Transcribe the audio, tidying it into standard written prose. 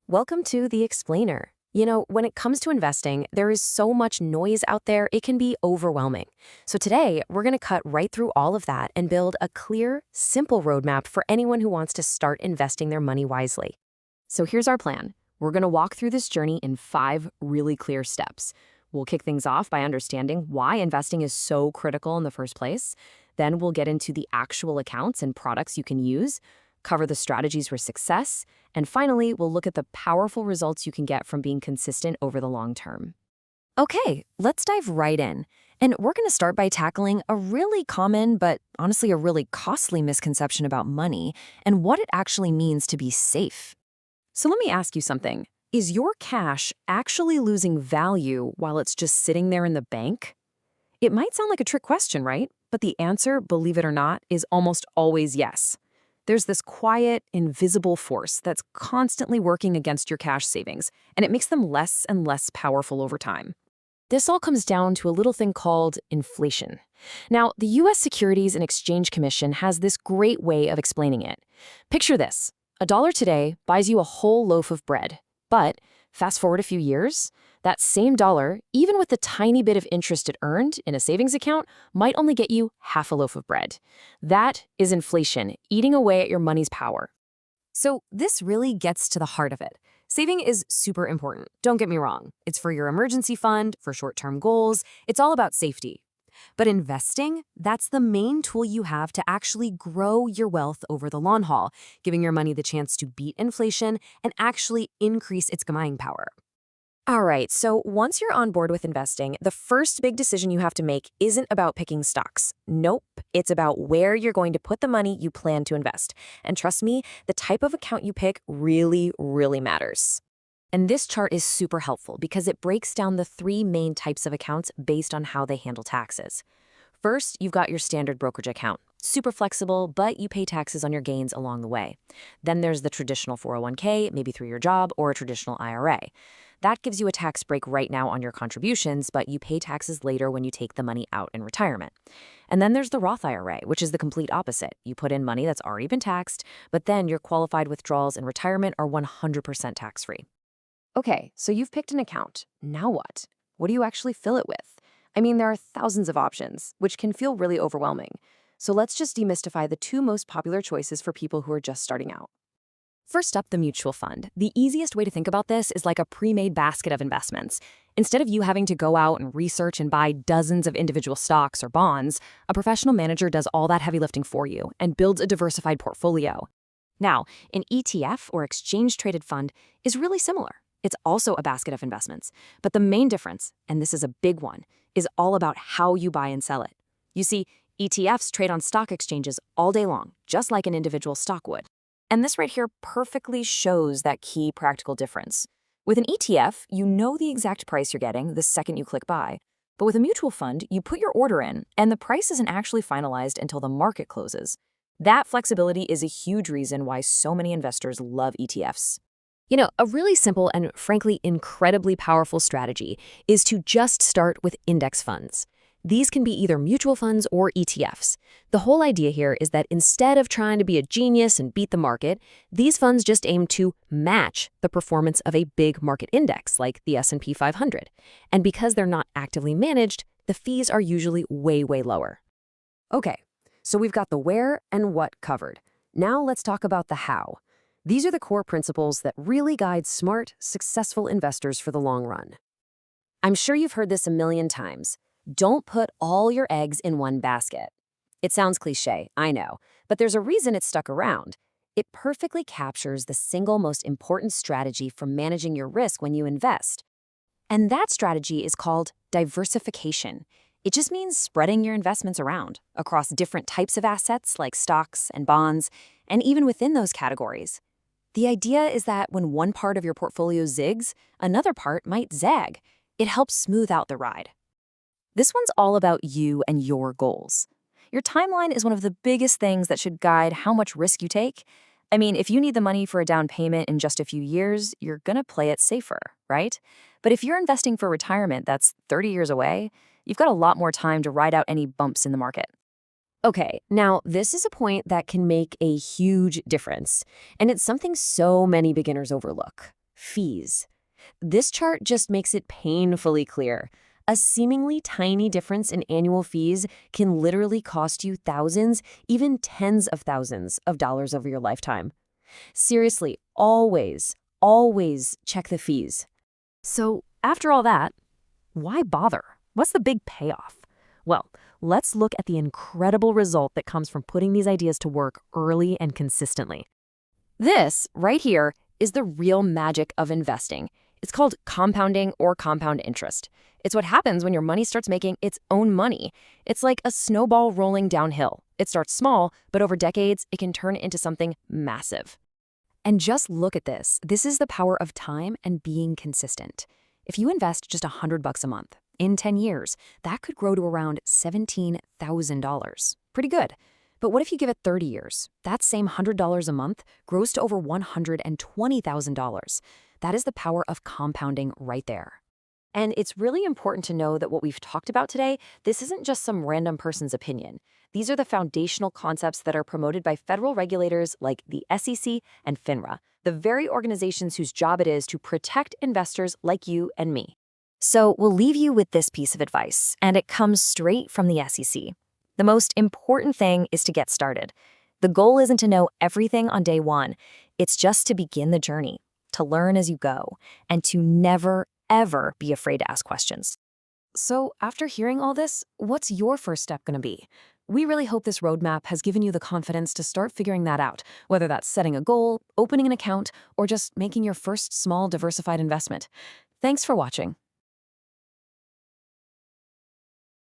Welcome to The Explainer. When it comes to investing, there is so much noise out there, it can be overwhelming. So today, we're going to cut right through all of that and build a clear, simple roadmap for anyone who wants to start investing their money wisely. So here's our plan. We're going to walk through this journey in 5 really clear steps. We'll kick things off by understanding why investing is so critical in the first place. Then we'll get into the actual accounts and products you can use, cover the strategies for success, and finally, we'll look at the powerful results you can get from being consistent over the long term. Okay, let's dive right in. And we're going to start by tackling a really common, but honestly a really costly misconception about money and what it actually means to be safe. So let me ask you something. Is your cash actually losing value while it's just sitting there in the bank? It might sound like a trick question, right? But the answer, believe it or not, is almost always yes. There's this quiet, invisible force that's constantly working against your cash savings, and it makes them less and less powerful over time. This all comes down to a little thing called inflation. Now, the U.S. Securities and Exchange Commission has this great way of explaining it. Picture this. $1 today buys you a whole loaf of bread. But fast forward a few years, that same dollar, even with the tiny bit of interest it earned in a savings account, might only get you half a loaf of bread. That is inflation, eating away at your money's power. So this really gets to the heart of it. Saving is super important, don't get me wrong. It's for your emergency fund, for short-term goals. It's all about safety. But investing, that's the main tool you have to actually grow your wealth over the long haul, giving your money the chance to beat inflation and actually increase its buying power. All right, so once you're on board with investing, the first big decision you have to make isn't about picking stocks. Nope, it's about where you're going to put the money you plan to invest. And trust me, the type of account you pick really, really matters. And this chart is super helpful because it breaks down the 3 main types of accounts based on how they handle taxes. First, you've got your standard brokerage account. Super flexible, but you pay taxes on your gains along the way. Then there's the traditional 401k, maybe through your job, or a traditional IRA. That gives you a tax break right now on your contributions, but you pay taxes later when you take the money out in retirement. And then there's the Roth IRA, which is the complete opposite. You put in money that's already been taxed, but then your qualified withdrawals in retirement are 100% tax-free. Okay, so you've picked an account. Now what? What do you actually fill it with? I mean, there are thousands of options, which can feel really overwhelming. So let's just demystify the 2 most popular choices for people who are just starting out. First up, the mutual fund. The easiest way to think about this is like a pre-made basket of investments. Instead of you having to go out and research and buy dozens of individual stocks or bonds, a professional manager does all that heavy lifting for you and builds a diversified portfolio. Now, an ETF or exchange-traded fund is really similar. It's also a basket of investments. But the main difference, and this is a big one, is all about how you buy and sell it. You see, ETFs trade on stock exchanges all day long, just like an individual stock would. And this right here perfectly shows that key practical difference. With an ETF, you know the exact price you're getting the second you click buy. But with a mutual fund, you put your order in, and the price isn't actually finalized until the market closes. That flexibility is a huge reason why so many investors love ETFs. A really simple and frankly incredibly powerful strategy is to just start with index funds. These can be either mutual funds or ETFs. The whole idea here is that instead of trying to be a genius and beat the market, these funds just aim to match the performance of a big market index like the S&P 500. And because they're not actively managed, the fees are usually way, way lower. Okay, so we've got the where and what covered. Now let's talk about the how. These are the core principles that really guide smart, successful investors for the long run. I'm sure you've heard this a million times. Don't put all your eggs in one basket. It sounds cliche, I know, but there's a reason it's stuck around. It perfectly captures the single most important strategy for managing your risk when you invest. And that strategy is called diversification. It just means spreading your investments around across different types of assets like stocks and bonds, and even within those categories. The idea is that when one part of your portfolio zigs, another part might zag. It helps smooth out the ride. This one's all about you and your goals. Your timeline is one of the biggest things that should guide how much risk you take. I mean, if you need the money for a down payment in just a few years, you're gonna play it safer, right? But if you're investing for retirement that's 30 years away, you've got a lot more time to ride out any bumps in the market. Okay, now this is a point that can make a huge difference, and it's something so many beginners overlook. fees. This chart just makes it painfully clear. A seemingly tiny difference in annual fees can literally cost you thousands, even tens of thousands of dollars over your lifetime. Seriously, always check the fees. So, after all that, why bother? What's the big payoff? Well, let's look at the incredible result that comes from putting these ideas to work early and consistently. This, right here, is the real magic of investing. It's called compounding or compound interest. It's what happens when your money starts making its own money. It's like a snowball rolling downhill. It starts small, but over decades, it can turn into something massive. And just look at this. This is the power of time and being consistent. If you invest just $100 a month, in 10 years, that could grow to around $17,000. Pretty good. But what if you give it 30 years? That same $100 a month grows to over $120,000. That is the power of compounding right there. And it's really important to know that what we've talked about today, this isn't just some random person's opinion. These are the foundational concepts that are promoted by federal regulators like the SEC and FINRA, the very organizations whose job it is to protect investors like you and me. So we'll leave you with this piece of advice, and it comes straight from the SEC. The most important thing is to get started. The goal isn't to know everything on day one. It's just to begin the journey, to learn as you go, and to never, ever be afraid to ask questions. So after hearing all this, what's your first step going to be? We really hope this roadmap has given you the confidence to start figuring that out, whether that's setting a goal, opening an account, or just making your first small diversified investment. Thanks for watching.